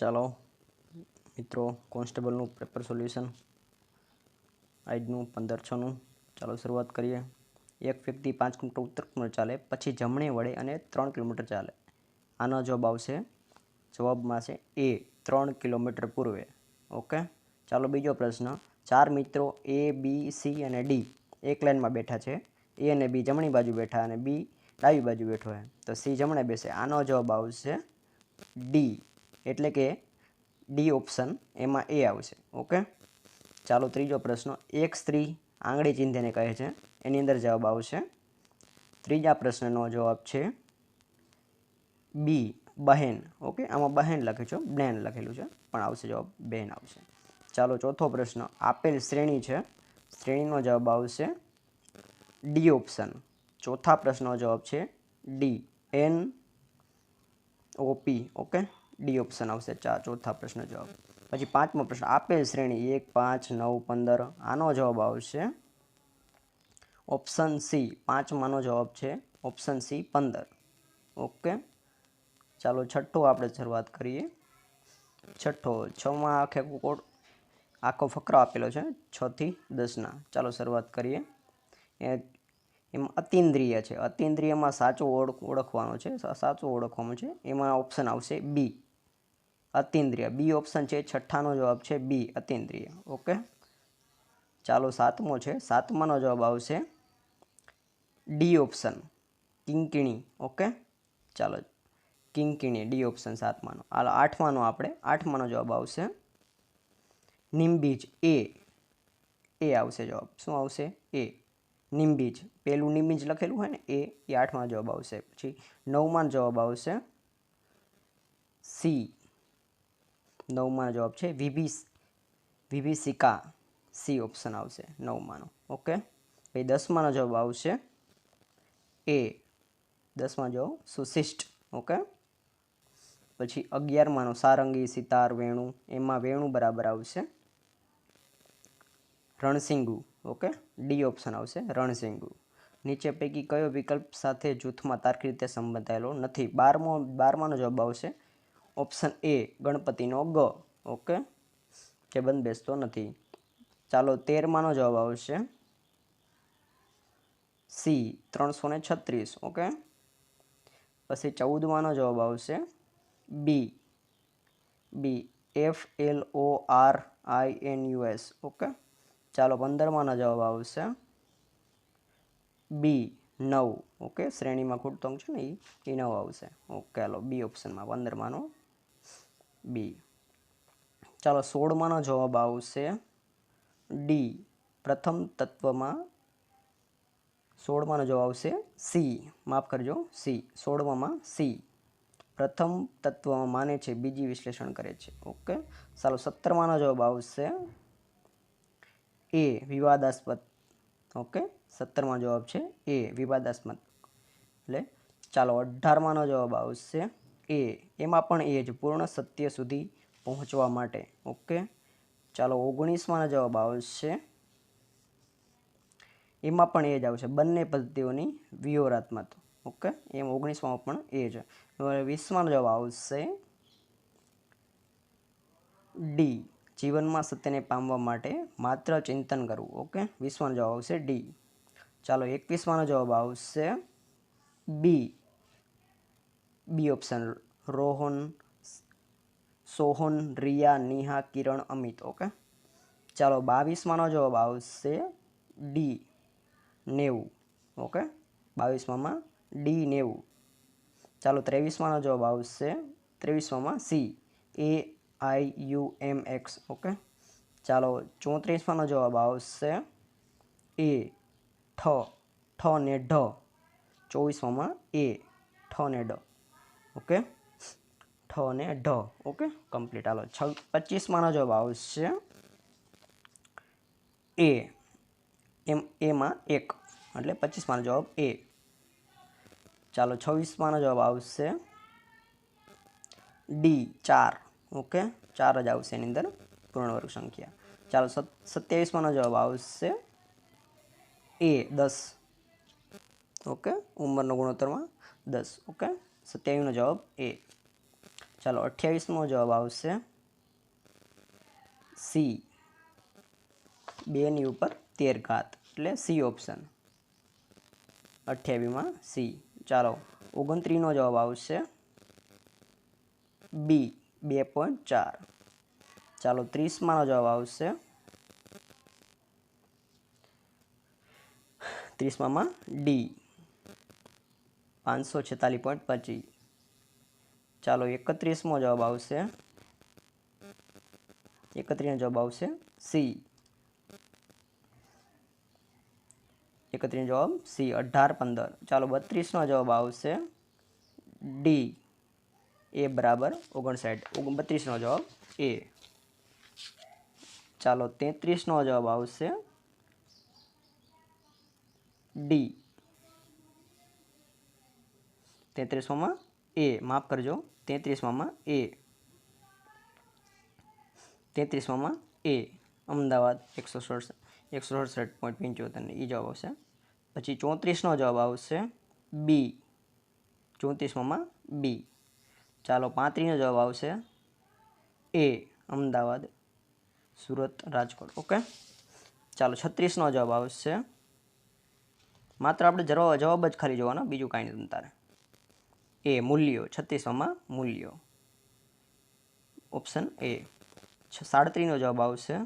ચાલો મિત્રો, કોન્સ્ટેબલનું paper solution આજનું 15/6નું ચાલો શરૂઆત કરીએ. એક વ્યક્તિ 5 કિલોમીટર ઉત્તર કિલોમીટર ચાલે, પછી જમણે વળે અને 3 કિલોમીટર ચાલે. આનો જવાબ આવશે, જવાબમાં છે એ 3 કિલોમીટર પૂર્વે. ઓકે, ચાલો બીજો પ્રશ્ન. 4 મિત્રો એ, બી, સી અને ડી એક લાઇનમાં બેઠા છે. એ અને બી જમણી બાજુ બેઠા અને બી ડાબી બાજુ બેઠો છે, તો સી જમણે બેસે. આનો જવાબ આવશે ડી, એટલે કે ડી ઓપ્શન, એમાં એ આવશે. ઓકે, ચાલો ત્રીજો પ્રશ્ન. એક સ્ત્રી આંગળી ચીંધીને કહે છે, એની અંદર જવાબ આવશે. ત્રીજા પ્રશ્નનો જવાબ છે બી, બહેન. ઓકે, આમાં બહેન લખે છે, બેન લખેલું છે, પણ આવશે જવાબ બેન આવશે. ચાલો ચોથો પ્રશ્ન. આપેલ શ્રેણી છે, શ્રેણીનો જવાબ આવશે ડી ઓપ્શન. ચોથા પ્રશ્નનો જવાબ છે ડી, એન ઓ પી. ઓકે, ડી ઓપ્શન આવશે ચોથા પ્રશ્ન જવાબ. પછી પાંચમો પ્રશ્ન. આપેલ શ્રેણી 1, 5, 9, 15. આનો જવાબ આવશે ઓપ્શન સી. પાંચમાનો જવાબ છે ઓપ્શન સી, 15. ઓકે, ચાલો છઠ્ઠો આપણે શરૂઆત કરીએ. છઠ્ઠો, 6માં આખો ફકરો આપેલો છે 6 થી 10ના. ચાલો શરૂઆત કરીએ. એમાં અતિન્દ્રિય છે. અતિન્દ્રિયમાં સાચું ઓળખવાનો છે, સાચું ઓળખવાનું છે. એમાં ઓપ્શન આવશે બી, અતિન્દ્રિય. બી ઓપ્શન છે. છઠ્ઠાનો જવાબ છે બી, અતિન્દ્રિય. ઓકે, ચાલો સાતમો છે. સાતમાનો જવાબ આવશે ડી ઓપ્શન, કિંકિણી. ઓકે, ચાલો કિંકિણી, ડી ઓપ્શન સાતમાનો. હાલ આઠમાનો જવાબ આવશે નિંબીજ, એ આવશે જવાબ. શું આવશે? એ, નિંબીજ. પેલું નિંબીજ લખેલું હોય ને એ આઠમાં જવાબ આવશે. પછી નવમાં જવાબ આવશે સી. નવમાં જવાબ છે વિભીષિકા, સી ઓપ્શન આવશે નવમાનો. ઓકે, પછી 10માનો જવાબ આવશે એ, 10માં જવાબ સુશિષ્ટ. ઓકે, પછી 11માનો સારંગી, સિતાર, વેણુ. એમાં વેણુ બરાબર આવશે રણસિંગુ. ઓકે, ડી ઓપ્શન આવશે રણસિંગુ. નીચે પૈકી કયો વિકલ્પ સાથે જૂથમાં તાર્કિક રીતે સંબંધાયેલો નથી? 12માનો જવાબ આવશે ઓપ્શન એ, ગણપતિનો ગ. ઓકે, જે બંધ બેસતો નથી. ચાલો 13માનો જવાબ આવશે સી, 336. ઓકે, પછી 14માનો જવાબ આવશે બી, FLORINUS. ઓકે, ચાલો 15માનો જવાબ આવશે બી, 9. ઓકે, શ્રેણીમાં ખૂટતો અંક છે ને એ 9 આવશે. ઓકે, ચાલો બી ઓપ્શનમાં 15માનો બી. ચાલો 16માનો જવાબ આવશે ડી, પ્રથમ તત્વમાં. 16માનો જવાબ આવશે સી, માફ કરજો સી. 16માં સી, પ્રથમ તત્વમાં માને છે, બીજી વિશ્લેષણ કરે છે. ઓકે, ચાલો 17માનો જવાબ આવશે એ, વિવાદાસ્પદ. ઓકે, 17માં જવાબ છે એ, વિવાદાસ્પદ. એટલે ચાલો 18માનો જવાબ આવશે એ, એમાં પણ એ જ, પૂર્ણ સત્ય સુધી પહોંચવા માટે. ઓકે, ચાલો 19માનો જવાબ આવશે, એમાં પણ એ જ આવશે, બંને પદ્ધતિઓની વ્યૂહાત્મક. ઓકે, એમ 19માં પણ એ જ. 20માનો જવાબ આવશે ડી, જીવનમાં સત્યને પામવા માટે માત્ર ચિંતન કરવું. ઓકે, 20માનો જવાબ આવશે ડી. ચાલો 21માનો જવાબ આવશે બી ઓપ્શન, રોહન, સોહન, રિયા, નિહા, કિરણ, અમિત. ઓકે, ચાલો 22માનો જવાબ આવશે ડી, 90. Okay, 22માં D, 90. ચાલો 23માનો જવાબ આવશે, 23માં સી, AIUMX. ઓકે, ચાલો 34માનો જવાબ આવશે એ, ઠ ને ઢ. 24માં એ, ઠ ને ઢ. ઓકે, ઠ ને ઢ. Okay, complete. હાલો 25માનો જવાબ આવશે એમાં 1, એટલે 25માનો જવાબ એ. ચાલો 26માનો જવાબ આવશે ડી, 4. ઓકે, 4 જ આવશે એની અંદર પૂર્ણ વર્ગ સંખ્યા. ચાલો 27માનો જવાબ આવશે એ, 10. ઓકે, ઉંમરનો ગુણોત્તરમાં 10. ઓકે, 27નો જવાબ એ. ચાલો 28મો જવાબ આવશે સી, 2 ઉપર 13 ઘાત, એટલે સી ઓપ્શન 28માં સી. ચાલો 29નો જવાબ આવશે બી, 2.4. ચાલો 30માનો જવાબ આવશે 30માં ડી, 546.25. ચાલો 31મો જવાબ આવશે 31નો જવાબ આવશે સી, 31નો જવાબ સી, 18-15. ચાલો 32નો જવાબ આવશે ડી, એ બરાબર 59. 32નો જવાબ એ. ચાલો 33નો જવાબ આવશે ડી, 33માં એ, માફ કરજો 33માં એ, 33માં એ, અમદાવાદ 167.75 એ જવાબ આવશે. પછી 34નો જવાબ આવશે બી, 34માં બી. ચાલો 35નો જવાબ આવશે એ, અમદાવાદ, સુરત, રાજકોટ. ઓકે. ચાલો 36નો જવાબ આવશે, માત્ર આપણે જવાબ જ ખાલી જોવાનો, બીજું કાંઈ નહીં તારે. એ, મૂલ્યો, 36માં મૂલ્યો, ઓપ્શન એ. 37નો જવાબ આવશે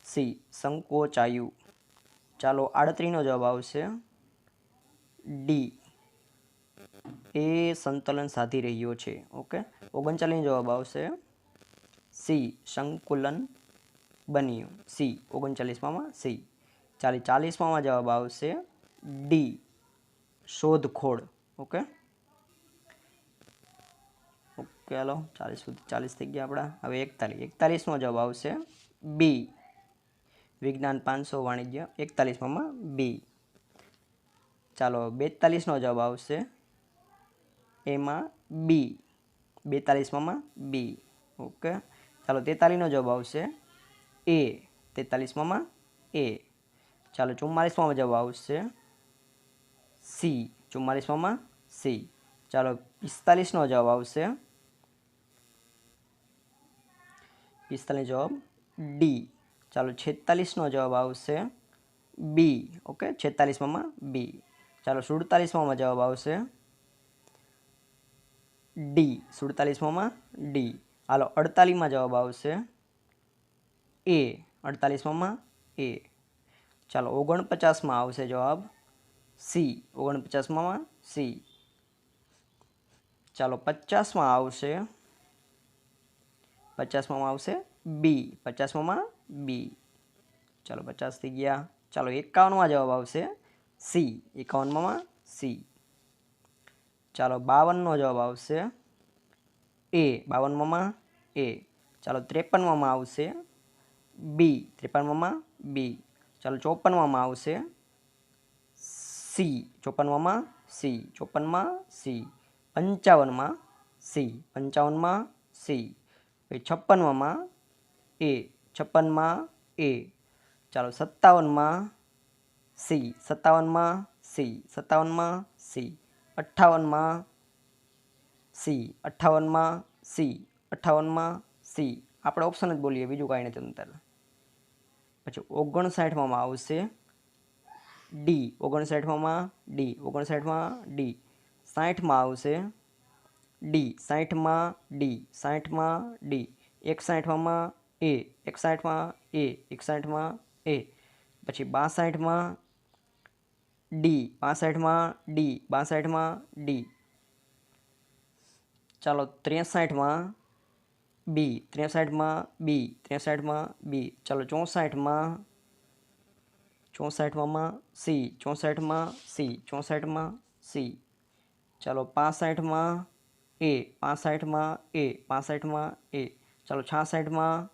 સી, સંકોચાયું. ચાલો 38નો જવાબ આવશે ડી, એ સંતુલન સાધી રહ્યો છે. ઓકે. 39નો જવાબ આવશે સી, સંકુલન બન્યું. C, 39માં C. 40માં જવાબ આવશે ડી, શોધખોળ. ઓકે. ઓકે હાલો 40 થઈ ગયા આપણા. હવે 41મો જવાબ આવશે બી, વિજ્ઞાન 500 વાણિજ્ય, 41માં બી. ચાલો 42નો જવાબ આવશે એમાં બી, 42માં બી. ઓકે. ચાલો 43નો જવાબ આવશે એ, 43માં એ. ચાલો 44માં જવાબ આવશે સી, 44માં સી. ચાલો 45નો જવાબ આવશે 45 જવાબ ડી. ચાલો 46નો જવાબ આવશે બી. ઓકે. 46માં બી. ચાલો 47માં જવાબ આવશે ડી, 47માં ડી. હાલો 48માં જવાબ આવશે એ, 48માં એ. ચાલો 49માં આવશે જવાબ સી, 49માં સી. ચાલો 50માં આવશે બી, 50માં બી. ચાલો 50 થઈ ગયા. ચાલો 51માં જવાબ આવશે સી, 51માં સી. ચાલો 52નો જવાબ આવશે એ, 52માં એ. ચાલો 53માં આવશે બી, 53માં બી. ચાલો 54માં આવશે સી, 54માં સી, 54માં સી. 55માં સી, 55માં સી. 56માં એ, 56માં એ. ચાલો 57માં સી, 57માં સી, 57માં સી. 58માં સી, 58માં સી, 58માં સી. આપણે ઓપ્શન જ બોલીએ, બીજું કાંઈ નથી અંતર. પછી 59માં આવશે ડી, 59માં ડી, 59માં ડી. 60માં આવશે ડી, 60માં ડી, 60માં ડી. 61માં એ, 61માં એ, 61માં એ. પછી 62માં ડી, 62માં ડી, 62માં ડી. ચાલો 63માં બી, 63માં બી, 63માં બી. ચાલો 64માં સી, 64માં સી, 64માં સી. ચાલો 65માં એ, 65માં એ, 65માં એ. ચાલો 66માં,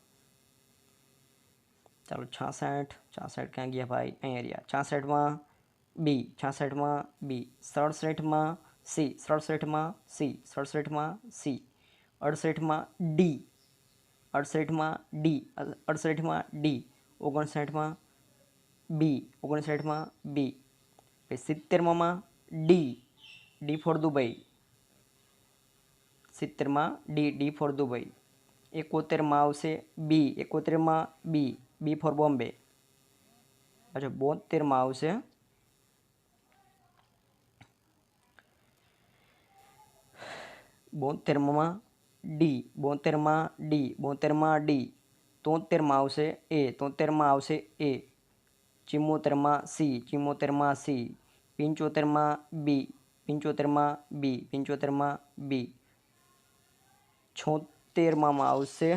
ચાલો 66 ક્યાં ગયા ભાઈ, અહીંયા રહ્યા. 66માં બી, 66માં બી. 67માં સી, 67માં સી, 67માં સી. 68માં ડી, 68માં ડી, 68માં ડી. 59માં બી, 59માં બી. પછી 70માં ડી, ડી ફોર દુબઈ. 70માં ડી, ડી ફોર દુબઈ. 71માં આવશે B, 71માં B, B for Bombay. પાછો 72માં આવશે ડી, 72માં ડી. 73માં આવશે એ, 73માં આવશે એ. 74માં સી, 74માં સી. 75માં બી, 75માં બી, 75માં બી. 76માં આવશે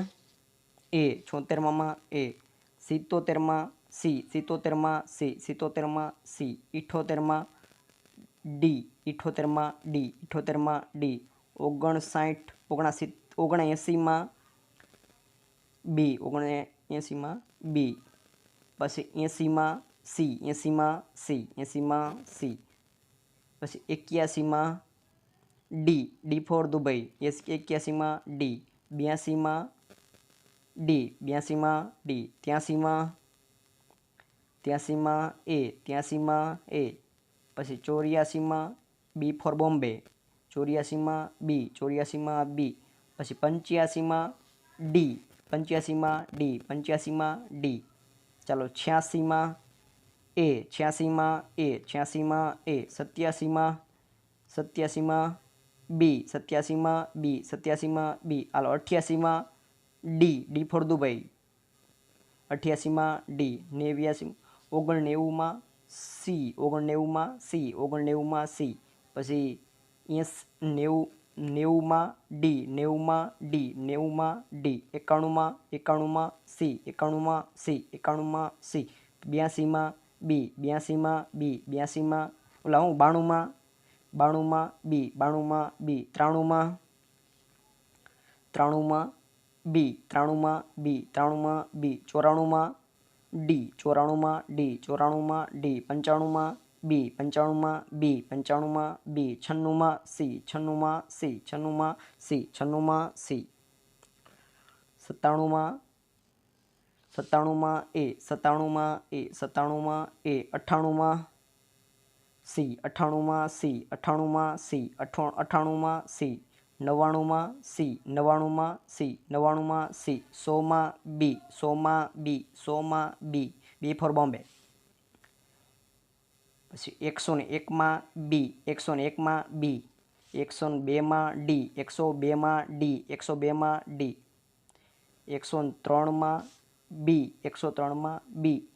એ, 76માં એ. 77માં સી, 77માં સી, 77માં સી. 78માં ડી, 78માં ડી, 78માં ડી. 79માં બી, 79માં બી. પછી 80માં સી, 80માં સી, 80માં સી. પછી 81માં ડી, ડી ફોર દુબઈ. 81માં ડી. 82માં ડી, 82માં ડી. 83માં એ, 83માં એ. પછી 84માં બી ફોર બોમ્બે. 84માં બી, 84માં બી. પછી 85માં ડી, 85માં ડી, 85માં ડી. ચાલો 86માં એ, 86માં એ, 86માં એ. 87માં બી, 87માં બી, 87માં બી. હાલો 88માં ડી, ડી ફોર દુબઈ. 88માં ડી. 99માં સી, 99માં સી, 99માં સી. પછી 90માં ડી, 90માં ડી, 90માં ડી. 91માં સી, 91માં સી, 91માં સી. 82માં બી, 82માં બી, 82માં 92માં બી, 92માં બી. 93માં બી, 93માં બી, 93માં બી. 94માં ડી, 94માં ડી, 94માં ડી. 95માં બી, 95માં બી, 95માં બી. 96માં સી, 96માં સી, 96માં સી, 96માં સી. 97માં એ, 97માં એ, 97માં એ. 98માં સી, 98માં સી, 98માં સી, 98માં સી. 99માં સી, 99માં સી, 99માં સી. 100માં બી, 100માં બી, 100માં બી, બી ફોર બોમ્બે. પછી 101માં બી, 101માં બી. 102માં ડી, 102માં ડી, 102માં ડી. 103માં બી, 103માં બી.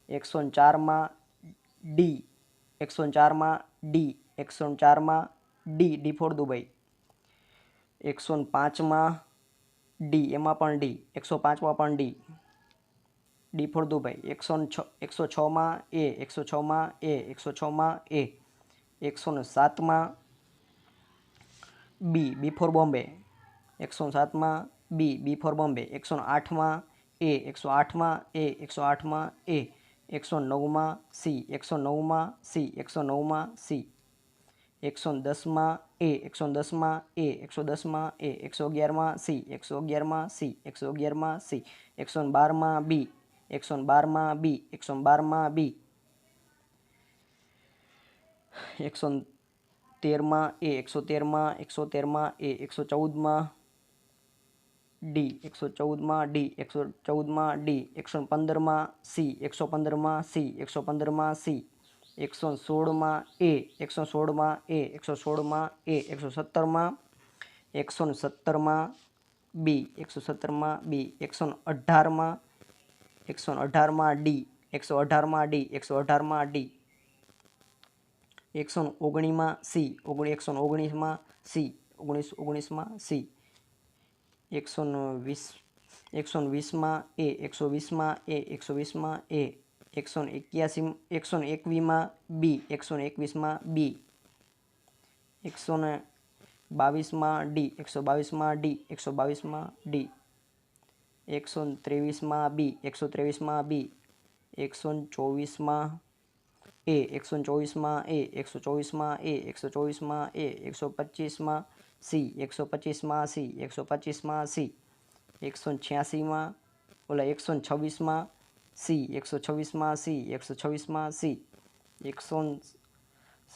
104માં ડી, 104માં ડી, 104માં ડી, ડી ફોર દુબઈ. 105માં ડી, એમાં પણ ડી. 105માં પણ ડી, ડી ફોર દુબઈ. 106માં એ, 106માં એ, 106માં એ. 107માં બી, બી ફોર બોમ્બે. 107માં બી, બી ફોર બોમ્બે. 108માં એ, 108માં એ, 108માં એ. 109માં સી, 109માં સી, 109માં સી. 110માં એ, 110માં એ, 110માં એ. 111માં સી, 111માં સી, 111માં સી. 112માં બી, 112માં બી, 112માં બી. 113માં એ, 113માં, 113માં એ. 114માં ડી, 114માં ડી, 114માં ડી. 115માં સી, 115માં સી, 115માં સી. 116માં એ, 116માં એ, 116માં એ. 117માં 117માં બી, 117માં બી. 118માં ડી, 118માં ડી, 118માં ડી. 119માં સી, 119માં સી, 119માં સી. 120માં એ, 120માં એ, 120માં એ. 121માં બી, 121માં બી. 122માં ડી, 122માં ડી, 122માં ડી. 123માં બી, 123માં બી. 124માં એ, 124માં એ, 124માં એ, 124માં એ. 125માં સી, 125માં સી, 125માં સી. 126માં 126માં સી, 126માં સી, 126માં સી.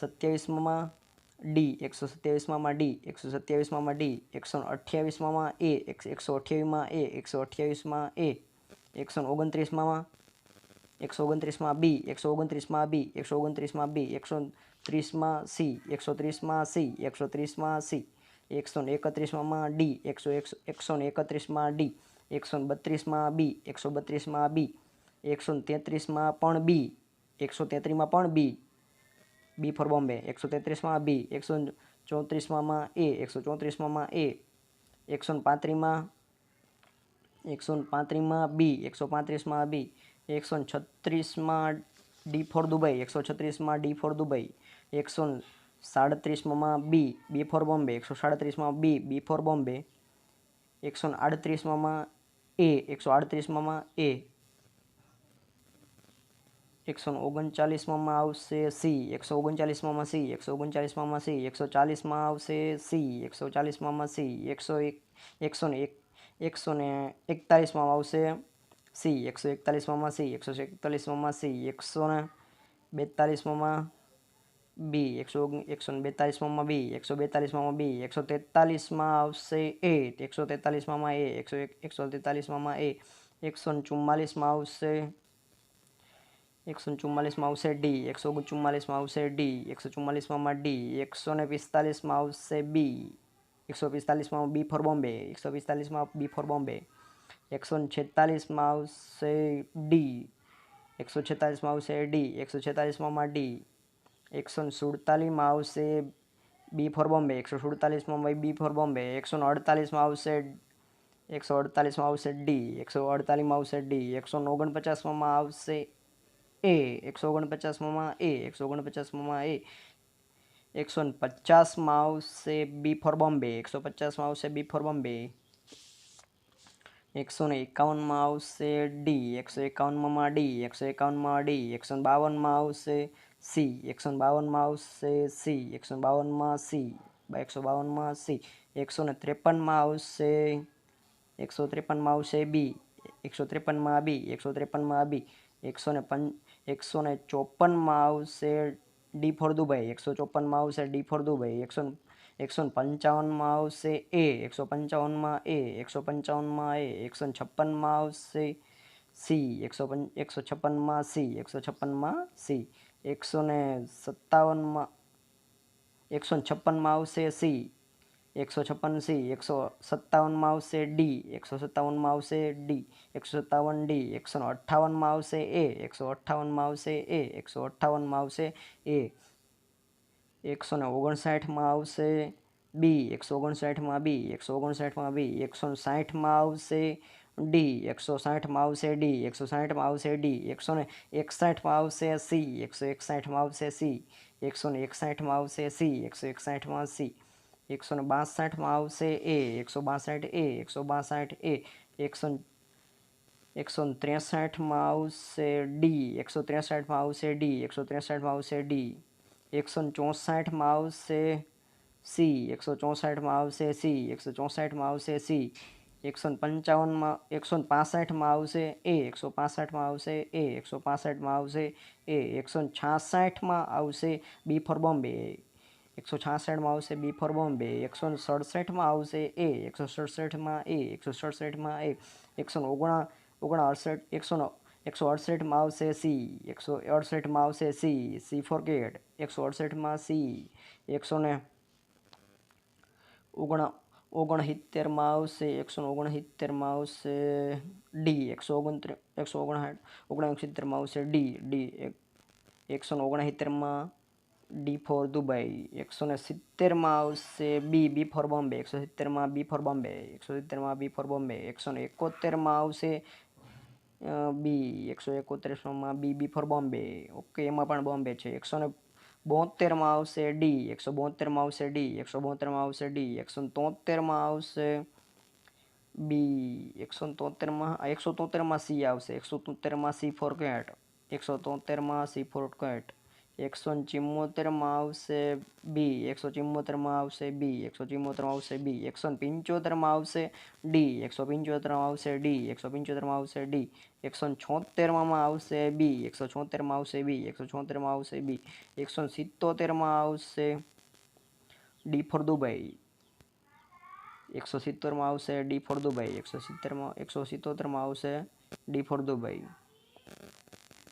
127માં ડી 127માં ડી 127માં ડી 128માં એ 128માં એ 128માં એ 129માં 129માં બી 129માં બી 129માં બી 130માં સી 130માં સી 130માં સી 131માં ડી 131માં ડી 132માં બી 132માં બી 133માં પણ બી 133માં પણ બી બી ફોર બોમ્બે 133માં બી 134માં એ 134માં એ 135માં બી 135માં બી 136માં ડી ફોર દુબઈ 136માં ડી ફોર દુબઈ 137માં બી બી ફોર બોમ્બે 137માં બી ફોર બોમ્બે 138માં એ 138માં એ 139માં આવશે સી 139માં સી 139માં સી 140માં આવશે સી 140માં સી 141માં આવશે સી 141માં સી 141માં સી 142માં બી 142માં બી 142માં બી 143માં આવશે એ 143માં એ 143માં એ 144માં આવશે 144માં આવશે ડી 144માં આવશે ડી 144માં ડી 145માં આવશે બી 145માં બી for Bombay 145માં B for Bombay 146માં આવશે ડી 146માં આવશે ડી 146માં ડી 147માં આવશે બી for Bombay 147માં B for Bombay 148માં આવશે 148માં આવશે ડી 148માં આવશે ડી 149માં આવશે એ 149માં એ 149માં એ 150માં આવશે બી ફોર બોમ્બે 150માં આવશે બી ફોર બોમ્બે 151માં આવશે ડી 151માં ડી 151માં ડી 152માં આવશે સી 152માં આવશે સી 152માં સી 152માં સી 153માં આવશે 153માં આવશે બી 153માં બી 153માં બી 154માં આવશે ડી ફોર દુબઈ 154માં આવશે ડી ફોર દુબઈ 155માં આવશે એ 155માં એ 155માં એ 156માં આવશે સી 156માં સી 156માં સી 157માં 156માં આવશે સી 156 સી 157માં આવશે ડી 157માં આવશે ડી 157 ડી 158માં આવશે એ 158માં આવશે એ 158માં આવશે એ 159માં આવશે બી 159માં બી 159માં બી 160માં આવશે ડી 160માં આવશે ડી 160માં આવશે ડી 161માં આવશે સી 161માં આવશે સી 161માં આવશે સી 161માં સી 162માં આવશે એ 162 એ 162 એ 163માં આવશે ડી 163માં આવશે ડી 163માં આવશે ડી 164માં આવશે સી 164માં આવશે સી 164માં આવશે સી 155માં 165માં આવશે એ 165માં આવશે એ 165માં આવશે એ 166માં આવશે બી ફોર બોમ્બે 166માં આવશે બી ફોર બોમ્બે 167માં આવશે એ 167માં એ 167માં એ 168માં આવશે સી 168માં આવશે સી સી ફોર કેટ 168માં સી 169માં આવશે 169માં આવશે ડી 169માં આવશે ડી ડી 169માં ડી ફોર દુબઈ 170માં આવશે બી બી ફોર બોમ્બે 170માં બી ફોર બોમ્બે 170માં બી ફોર બોમ્બે 171માં આવશે બી 171માં બી ફોર બોમ્બે ઓકે એમાં પણ બોમ્બે છે 172માં આવશે ડી 172માં આવશે ડી 172માં આવશે ડી 173માં આવશે બી 173માં સી આવશે 173માં સી ફોર કેટ 173માં સી ફોર કેટ 174માં આવશે બી 174માં આવશે બી 174માં આવશે બી 175માં આવશે ડી 175માં આવશે ડી 175માં આવશે ડી 176માં આવશે બી 176માં આવશે બી 176માં આવશે બી 177માં આવશે ડી ફોર દુબઈ. 170 આવશે ડી ફોર દુબઈ. 177 આવશે ડી ફોર દુબઈ.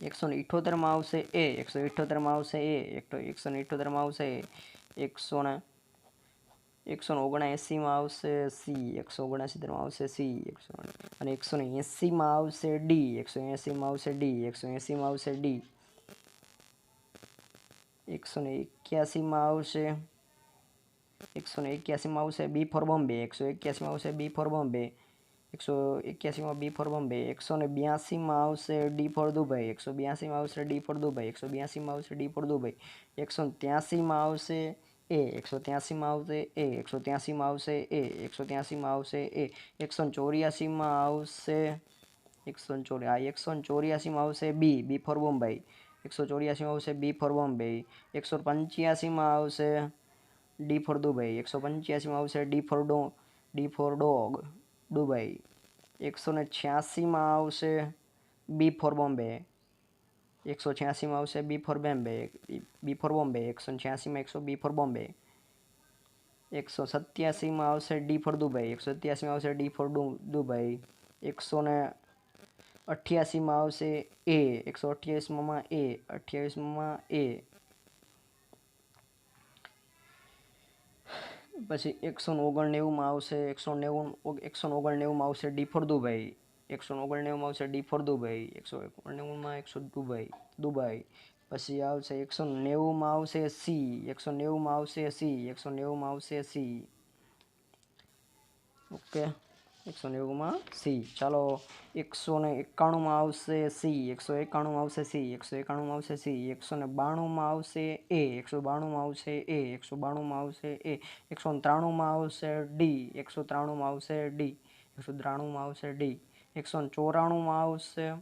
178 આવશે એ. 178 આવશે એ. 178 આવશે એ. 179 આવશે સી. 179 આવશે સી. અને 180 આવશે ડી. 180 આવશે ડી. 180 આવશે ડી. 181 આવશે. 181 આવશે બી ફોર બોમ્બે. 181 આવશે બી for Bombay. 181 B for Bombay. 182 આવશે ડી ફોર દુબઈ. 182 આવશે ડી ફોર દુબઈ. 182 આવશે ડી ફોર દુબઈ. 183 આવશે એ. 183 આવશે એ. 183 આવશે એ. 183 આવશે એ. 184 આવશે. 184 આવશે બી. B for Bombay. 184 આવશે બી ફોર બોમ્બે. 185 આવશે ડી ફોર દુબઈ. 185 આવશે ડી ફોર ડોગ દુબઈ. 186 આવશે બી ફોર બોમ્બે. 186 આવશે બી for Bombay. 186 B for Bombay. 187 આવશે ડી ફોર દુબઈ. 187 આવશે ડી ફોર દુબઈ. 188 આવશે એ. 128 એ. 28 એ. પછી 199 આવશે. 199 આવશે ડી ફોર દુબઈ. 199 આવશે ડી ફોર દુબઈ. 199 દુબઈ. પછી આવશે 190 આવશે સી. 190 આવશે સી. 190 આવશે સી. Okay, 190 C. ચાલો 191 આવશે સી. 191 આવશે સી. 191 આવશે સી. 192 આવશે એ. 192 આવશે એ. 192 આવશે એ. 193 આવશે ડી. 193 આવશે ડી. 193 આવશે ડી. 194 આવશે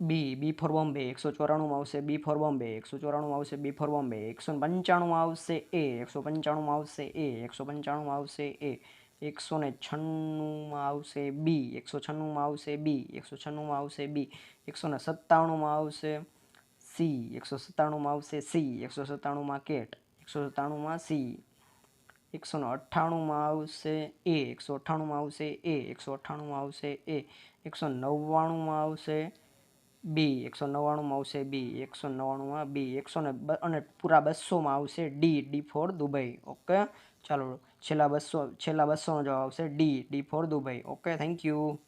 બી. B for Bombay. 194 આવશે બી ફોર બોમ્બે. 194 આવશે બી ફોર બોમ્બે. 195 આવશે એ. 195 આવશે એ. 195 આવશે એ. 196 આવશે બી. 196 આવશે બી. 196 આવશે બી. 197 આવશે સી. 197 આવશે સી. 197 કેટ. 197 સી. 198 આવશે એ. 198 આવશે એ. 198 આવશે એ. 199 આવશે બી. 199 આવશે બી. 199 બી. અને પૂરા 200 આવશે D. D for Dubai. Okay, ચાલો છેલ્લા 200 નો જવાબ આવશે D. D for Dubai. Okay, thank you.